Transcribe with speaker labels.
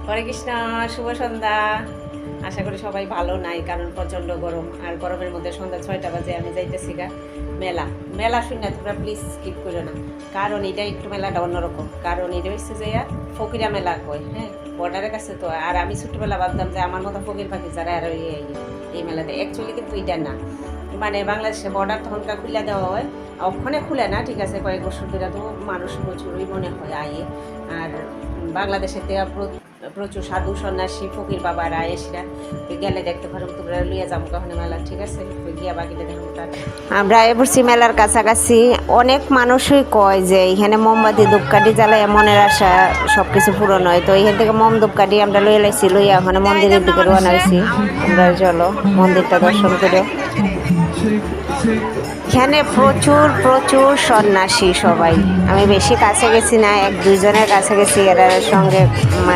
Speaker 1: হরে কৃষ্ণ, শুভ সন্ধ্যা। আশা করি সবাই ভালো নাই, কারণ প্রচণ্ড গরম। আর গরমের মধ্যে সন্ধ্যা 6টা বাজে আমি যাইতেছি গা মেলা। মেলা শুনে তোমরা প্লিজ স্কিপ করো না, কারণ এটা একটু মেলাটা অন্যরকম। কারণ এটা হচ্ছে যে ফকিরা মেলা কয়, হ্যাঁ, বর্ডারের কাছে তো। আর আমি ছোট্টবেলা ভাবতাম যে আমার মতো ফকির পাখি যারা আর এই মেলাতে, অ্যাকচুয়ালি কিন্তু এটা না। মানে বাংলাদেশে বর্ডার তখনকার খুলে দেওয়া হয়, ওখানে খুলে না, ঠিক আছে, কয়েক বছর ধরে তো মানুষ প্রচুরই মনে হয় আয়ে। আর বাংলাদেশে প্রচুর সাধু সন্ন্যাসী ফকির বাবারা এসরা গেলে দেখতে পারো, তোমরা লইয়া যাবো কখনো মেলা, ঠিক আছে, গিয়া বাকিটা দেখো। আমরা এসছি মেলার কাছাকাছি। অনেক মানুষই কয় যে এখানে মোমবাতি ধূপকাঠি জ্বালাই মনের আশা সব কিছু পূরণ হয়। তো এখান থেকে মোম ধূপকাঠি আমরা লইয়া লাইছি, লইয়া ওখানে মন্দিরের দিকে রওনা হয়েছি। আমরা চলো মন্দিরটা দর্শন করে। এখানে প্রচুর প্রচুর সন্ন্যাসী সবাই। আমি বেশি কাছে গেছি না, 1-2 জনের কাছে গেছি, এর সঙ্গে মানে